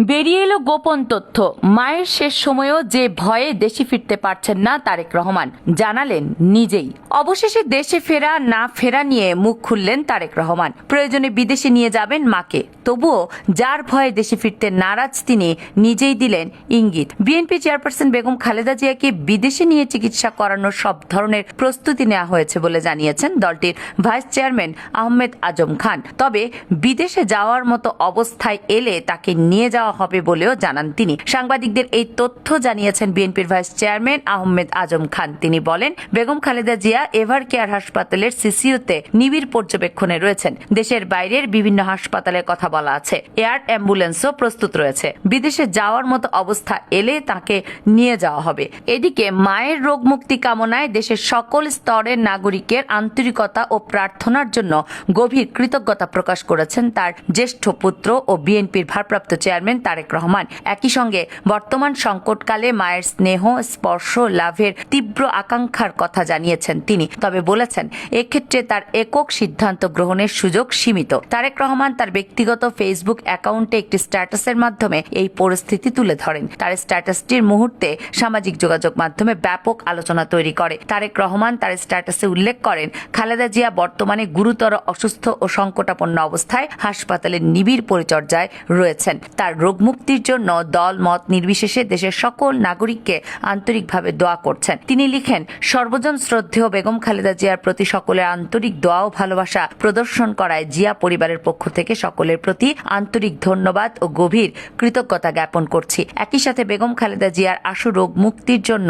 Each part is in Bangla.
বেরিয়ে এলো গোপন তথ্য। মায়ের শেষ সময়েও যে ভয়ে দেশে ফিরতে পারছেন না তারেক রহমান, জানালেন নিজেই। অবশেষে দেশে ফেরা না ফেরা নিয়ে মুখ খুললেন তারেক রহমান। প্রয়োজনে বিদেশে নিয়ে যাবেন মাকে, তবুও যার ভয়ে দেশে ফিরতে নারাজ তিনি নিজেই দিলেন ইঙ্গিত। বিএনপি চেয়ারপারসন বেগম খালেদা জিয়াকে বিদেশে নিয়ে চিকিৎসা করানোর সব ধরনের প্রস্তুতি নেওয়া হয়েছে বলে জানিয়েছেন দলটির ভাইস চেয়ারম্যান আহমেদ আজম খান। তবে বিদেশে যাওয়ার মতো অবস্থায় এলে তাকে নিয়ে যাওয়া হবে বলেও জানান তিনি। সাংবাদিকদের এই তথ্য জানিয়েছেন বিএনপির ভাইস চেয়ারম্যান আহমেদ আজম খান। তিনি বলেন, বেগম খালেদা জিয়া এভার কেয়ার হাসপাতালের সিসিইউতে নিবিড় পর্যবেক্ষণে রয়েছেন। দেশের বাইরের বিভিন্ন হাসপাতালের কথা বলা আছে। এয়ার অ্যাম্বুলেন্সও প্রস্তুত রয়েছে। বিদেশে যাওয়ার মতো অবস্থা এলে তাকে নিয়ে যাওয়া হবে। এদিকে মায়ের রোগ মুক্তি কামনায় দেশের সকল স্তরের নাগরিকের আন্তরিকতা ও প্রার্থনার জন্য গভীর কৃতজ্ঞতা প্রকাশ করেছেন তার জ্যেষ্ঠ পুত্র ও বিএনপির ভারপ্রাপ্ত চেয়ারম্যান তারেক রহমান। একই সঙ্গে বর্তমান সংকটকালে মায়ের স্নেহ স্পর্শ লাভের তীব্র আকাঙ্ক্ষার কথা জানিয়েছেন তিনি। তবে বলেছেন, এক্ষেত্রে তার একক সিদ্ধান্ত গ্রহণের সুযোগ সীমিত। তারেক রহমান তার ব্যক্তিগত ফেসবুক অ্যাকাউন্টে একটি স্ট্যাটাসের মাধ্যমে এই পরিস্থিতি তুলে ধরেন। তার স্ট্যাটাসটির মুহূর্তে সামাজিক যোগাযোগ মাধ্যমে ব্যাপক আলোচনা তৈরি করে। তারেক রহমান তার স্ট্যাটাসে উল্লেখ করেন, খালেদা জিয়া বর্তমানে গুরুতর অসুস্থ ও সংকটাপন্ন অবস্থায় হাসপাতালে নিবিড় পরিচর্যায় রয়েছেন। তার রোগ মুক্তির জন্য দল মত নির্বিশেষে দেশের সকল নাগরিককে আন্তরিকভাবে দোয়া করছেন। তিনি লিখেন, সর্বজন শ্রদ্ধেয় বেগম খালেদা জিয়ার প্রতি সকলের আন্তরিক দোয়া ও ভালোবাসা প্রদর্শন করায় জিয়া পরিবারের পক্ষ থেকে সকলের প্রতি আন্তরিক ধন্যবাদ ও গভীর কৃতজ্ঞতা জ্ঞাপন করছি। একই সাথে বেগম খালেদা জিয়ার আশু রোগ মুক্তির জন্য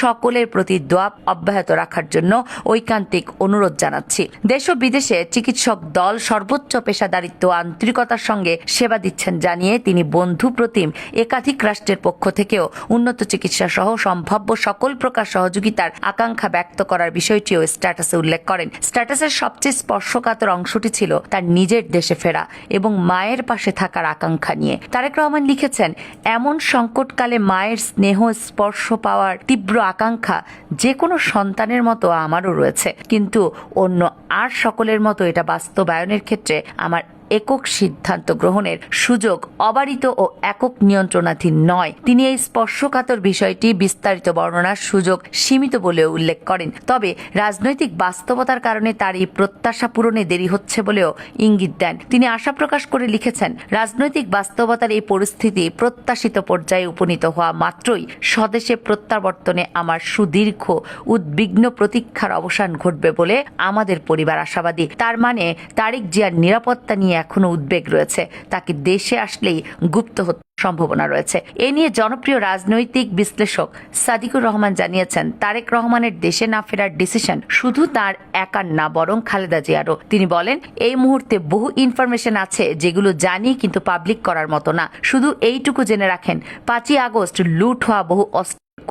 সকলের প্রতি দোয়া অব্যাহত রাখার জন্য ঐকান্তিক অনুরোধ জানাচ্ছি। দেশ ও বিদেশে চিকিৎসক দল সর্বোচ্চ পেশাদারিত্ব ও আন্তরিকতার সঙ্গে সেবা দিচ্ছেন জানিয়ে তিনি বন্ধু প্রতিম একাধিক রাষ্ট্রের পক্ষ থেকেও উন্নত চিকিৎসা সহ সম্ভাব্য সকল প্রকার সহযোগিতার আকাঙ্ক্ষা ব্যক্ত করার বিষয়টিও স্ট্যাটাসে উল্লেখ করেন। স্ট্যাটাসের সবচেয়ে স্পর্শকাতর অংশটি ছিল তার নিজের দেশে ফেরা এবং মায়ের পাশে থাকার আকাঙ্ক্ষা নিয়ে। তারেক রহমান লিখেছেন, এমন সংকটকালে মায়ের স্নেহ স্পর্শ পাওয়ার তীব্র আকাঙ্ক্ষা যে কোনো সন্তানের মতো আমারও রয়েছে, কিন্তু অন্য আর সকলের মতো এটা বাস্তবায়নের ক্ষেত্রে আমার একক সিদ্ধান্ত গ্রহণের সুযোগ অবারিত ও একক নিয়ন্ত্রণাধীন নয়। তিনি এই স্পর্শকাতর বিষয়টি বিস্তারিত বর্ণনার সুযোগ সীমিত বলেও উল্লেখ করেন। তবে রাজনৈতিক বাস্তবতার কারণে তার এই প্রত্যাশা পূরণে দেরি হচ্ছে বলেও ইঙ্গিত দেন। তিনি আশা প্রকাশ করে লিখেছেন, রাজনৈতিক বাস্তবতার এই পরিস্থিতি প্রত্যাশিত পর্যায়ে উপনীত হওয়া মাত্রই স্বদেশে প্রত্যাবর্তনে আমার সুদীর্ঘ উদ্বিগ্ন প্রতীক্ষার অবসান ঘটবে বলে আমাদের পরিবার আশাবাদী। তার মানে তারেক জিয়ার নিরাপত্তা নিয়ে এখনো উদ্বেগ রয়েছে। তাকে দেশে আসলেই গুপ্ত হত্যার সম্ভাবনা রয়েছে। এ নিয়ে জনপ্রিয় রাজনৈতিক বিশ্লেষক সাদিকুর রহমান জানিয়েছেন, তারেক রহমানের দেশে না ফেরার ডিসিশন শুধু তার একার না, বরং খালেদা জিয়ারও। তিনি বলেন, এই মুহূর্তে বহু ইনফরমেশন আছে যেগুলো জানি কিন্তু পাবলিক করার মতো না। শুধু এইটুকু জেনে রাখেন, 5ই আগস্ট লুট হওয়া বহু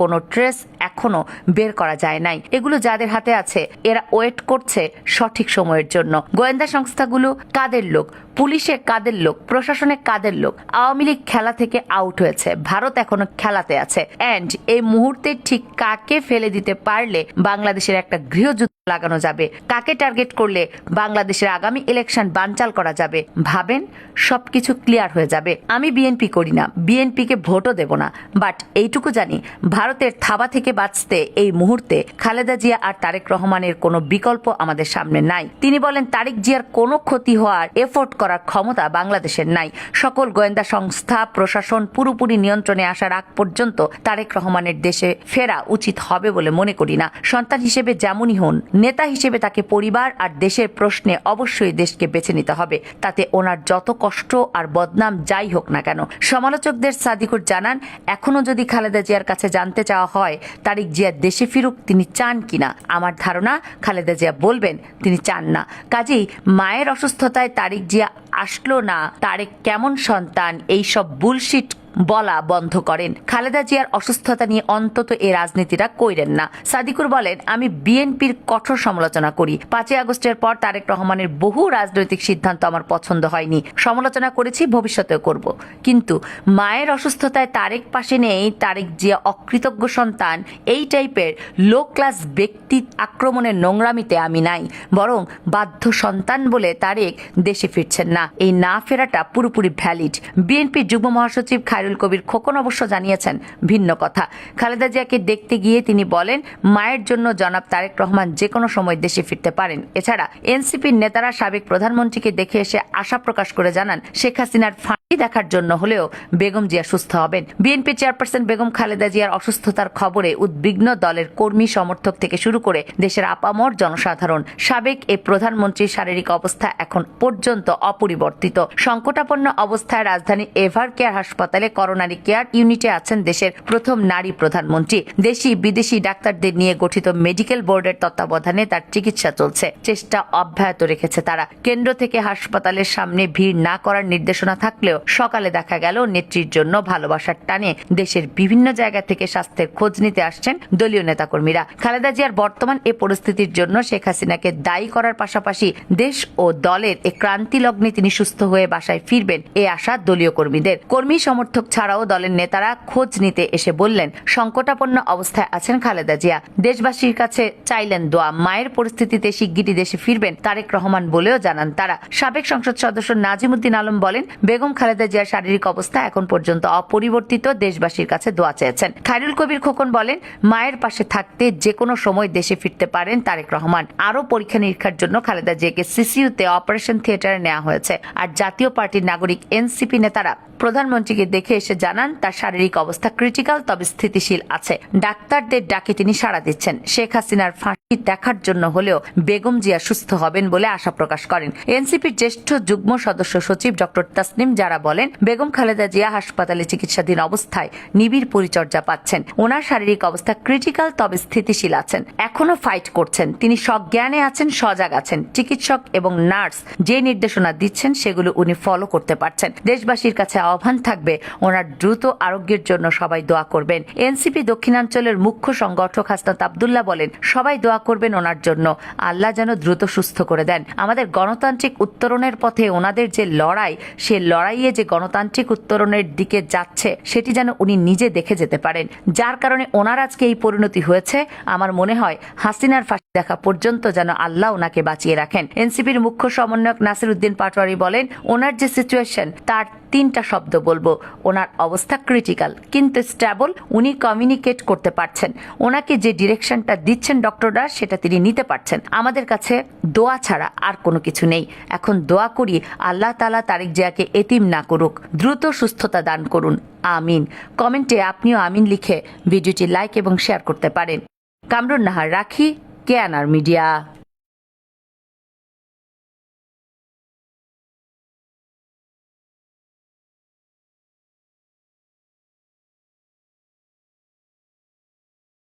কোনো ট্রেস এখনো বের করা যায় নাই। এগুলো যাদের হাতে আছে এরা ওয়েট করছে সঠিক সময়ের জন্য। গোয়েন্দা সংস্থাগুলো কাদের লোক, পুলিশে কাদের লোক, প্রশাসনে কাদের লোক। আওয়ামী লীগ খেলা থেকে আউট হয়েছে, ভারত এখনো খেলাতে আছে। এন্ড এই মুহূর্তে ঠিক কাকে ফেলে দিতে পারলে বাংলাদেশের একটা গৃহযুদ্ধ লাগানো যাবে, কাকে টার্গেট করলে বাংলাদেশের আগামী ইলেকশন বানচাল করা যাবে, ভাবেন সবকিছু ক্লিয়ার হয়ে যাবে। আমি বিএনপি করি না, বিএনপিকে ভোটও দেব না, বাট এইটুকু জানি ভারতের থাবা থেকে বাঁচতে এই মুহূর্তে খালেদা জিয়া আর তারেক রহমানের কোনো বিকল্প আমাদের সামনে নাই। তিনি বলেন, তারেক জিয়ার কোনো ক্ষতি হওয়ার এফোর্ট করার ক্ষমতা বাংলাদেশের নাই। সকল গোয়েন্দা সংস্থা প্রশাসন পুরোপুরি নিয়ন্ত্রণে আসার আগ পর্যন্ত তারেক রহমানের দেশে ফেরা উচিত হবে বলে মনে করি না। সন্তান হিসেবে যেমনই হন, নেতা হিসেবে তাকে পরিবার আর দেশের প্রশ্নে অবশ্যই দেশকে বেছে নিতে হবে, তাতে ওনার যত কষ্ট আর বদনাম যাই হোক না কেন। সমালোচকদের সাদিকুর জানান, এখনো যদি খালেদা জিয়ার কাছে জানতে চাওয়া হয় তারেক জিয়া দেশে ফিরুক তিনি চান কিনা, আমার ধারণা খালেদা জিয়া বলবেন তিনি চান না। কাজেই মায়ের অসুস্থতায় তারেক জিয়া আসলো না, তারেক কেমন সন্তান, এই সব বুলশিট বলা বন্ধ করেন। খালেদা জিয়ার অসুস্থতা নিয়ে অন্তত এ রাজনীতিটা কইরেন না। সাদিকুর বলেন, আমি বিএনপির কঠোর সমালোচনা করি। 5 আগস্টের পর তারেক রহমানের বহু রাজনৈতিক সিদ্ধান্ত আমার পছন্দ হয়নি, সমালোচনা করেছি, ভবিষ্যতেও করব। কিন্তু মায়ের অসুস্থতায় তারেক পাশে নেই, তারেক জিয়া অকৃতজ্ঞ সন্তান, এই টাইপের লো ক্লাস ব্যক্তি আক্রমণের নোংরামিতে আমি নাই, বরং বাধ্য সন্তান বলে তারেক দেশে ফিরছেন না। এই না ফেরাটা পুরোপুরি ভ্যালিড। বিএনপির যুগ্ম মহাসচিব খায়রুল কবির খোকন অবশ্য জানিয়েছেন ভিন্ন কথা। খালেদা জিয়াকে দেখতে গিয়ে তিনি বলেন, মায়ের জন্য জনাব তারেক রহমান যে কোনো সময় দেশে ফিরতে পারেন। এছাড়া এনসিপির নেতারা সাবেক প্রধানমন্ত্রীকে দেখে এসে আশা প্রকাশ করে জানান, শেখ হাসিনার ফাঁকি দেখার জন্য হলেও বেগম জিয়া সুস্থ হবেন। বিএনপি চেয়ারপারসন বেগম খালেদা জিয়ার অসুস্থতার খবরে উদ্বিগ্ন দলের কর্মী সমর্থক থেকে শুরু করে দেশের আপামর জনসাধারণ। সাবেক এই প্রধানমন্ত্রীর শারীরিক অবস্থা এখন পর্যন্ত অপরিবর্তিত। সংকটাপন্ন অবস্থায় রাজধানী এভার কেয়ার হাসপাতালে করোনারি কেয়ার ইউনিটে আছেন দেশের প্রথম নারী প্রধানমন্ত্রী। দেশি বিদেশি ডাক্তারদের নিয়ে গঠিত মেডিকেল বোর্ডের তত্ত্বাবধানে তার চিকিৎসা চলছে। চেষ্টা অব্যাহত রেখেছে তারা। কেন্দ্র থেকে হাসপাতালের সামনে ভিড় না করার নির্দেশনা থাকলেও সকালে দেখা গেল নেত্রীর জন্য ভালোবাসার টানে দেশের বিভিন্ন জায়গা থেকে স্বাস্থ্যের খোঁজ নিতে আসছেন দলীয় নেতাকর্মীরা। খালেদা জিয়ার বর্তমান এ পরিস্থিতির জন্য শেখ হাসিনাকে দায়ী করার পাশাপাশি দেশ ও দলের এ ক্রান্তি লগ্নে তিনি সুস্থ হয়ে বাসায় ফিরবেন এ আশা দলীয় কর্মীদের। কর্মী সমর্থক ছাড়াও দলের নেতারা খোঁজ নিতে এসে বললেন, সংকটাপন্ন অবস্থায় আছেন খালেদা জিয়া, দেশবাসীর কাছে চাইলেন দোয়া। মায়ের পরিস্থিতিতে শিগগিরই দেশে ফিরবেন তারেক রহমান বলেও জানান তারা। সাবেক সংসদ সদস্য নাজিমুদ্দিন আলম বলেন, বেগম খালেদা জিয়ার শারীরিক অবস্থা এখন পর্যন্ত অপরিবর্তিত, দেশবাসীর কাছে দোয়া চেয়েছেন। খায়রুল কবির খোকন বলেন, মায়ের পাশে থাকতে যে কোনো সময় দেশে ফিরতে পারেন তারেক রহমান। আরও পরীক্ষা নিরীক্ষার জন্য খালেদা জিয়াকে সিসিইউতে অপারেশন থিয়েটারে নেওয়া হয়েছে। আর জাতীয় পার্টির নাগরিক এনসিপি নেতারা প্রধানমন্ত্রীকে দেখে এসে জানান তার শারীরিক অবস্থা ক্রিটিক্যাল তবে স্থিতিশীল আছে। ডাক্তারদের ডাকে তিনি সাড়া দিচ্ছেন। শেখ হাসিনার ফাঁসি দেখার জন্য হলেও বেগম জিয়া সুস্থ হবেন বলে আশা প্রকাশ করেন এনসিপির জ্যেষ্ঠ যুগ্ম সদস্য সচিব ডক্টর তাসনিম যারা বলেন, বেগম খালেদা জিয়া হাসপাতালে চিকিৎসাধীন অবস্থায় নিবিড় পরিচর্যা পাচ্ছেন। ওনার শারীরিক অবস্থা ক্রিটিক্যাল তবে স্থিতিশীল আছেন, এখনো ফাইট করছেন। তিনি সজ্ঞানে আছেন, সজাগ আছেন। চিকিৎসক এবং নার্স যে নির্দেশনা দিচ্ছেন সেগুলো উনি ফলো করতে পারছেন। দেশবাসীর কাছে আহ্বান থাকবে, ওনার দ্রুত আরোগ্যের জন্য সবাই দোয়া করবেন। এনসিপি দক্ষিণাঞ্চলের মুখ্য সংগঠক হাসনাত আব্দুল্লাহ বলেন, সবাই দোয়া করবেন ওনার জন্য, আল্লাহ যেন দ্রুত সুস্থ করে দেন। আমাদের গণতান্ত্রিক উত্তরণের পথে ওনাদের যে লড়াই, সে লড়াইয়ে যে গণতান্ত্রিক উত্তরণের দিকে যাচ্ছে সেটি যেন উনি নিজে দেখে যেতে পারেন। যার কারণে ওনার আজকে এই পরিণতি হয়েছে। আমার মনে হয় হাসিনার ফাঁসি দেখা পর্যন্ত যেন আল্লাহ ওনাকে বাঁচিয়ে রাখেন। এনসিপির মুখ্য সমন্বয়ক নাসির উদ্দিন পাটোয়ারি বলেন, ওনার যে সিচুয়েশন তার 3টা শব্দ বলবো, ওনার অবস্থা ক্রিটিক্যাল কিন্তু স্টেবল। উনি কমিউনিকেট করতে পারছেন, ওনাকে যে ডিরেকশনটা দিচ্ছেন ডক্টররা সেটা তিনি নিতে পারছেন। আমাদের কাছে দোয়া ছাড়া আর কোনো কিছু নেই। এখন দোয়া করি আল্লাহ তাআলা তারেক জিয়াকে এতিম না করুক, দ্রুত সুস্থতা দান করুন, আমিন। কমেন্টে আপনিও আমিন লিখে ভিডিওটি লাইক এবং শেয়ার করতে পারেন। কামরুন নাহার, রাখি, কেয়ানার মিডিয়া।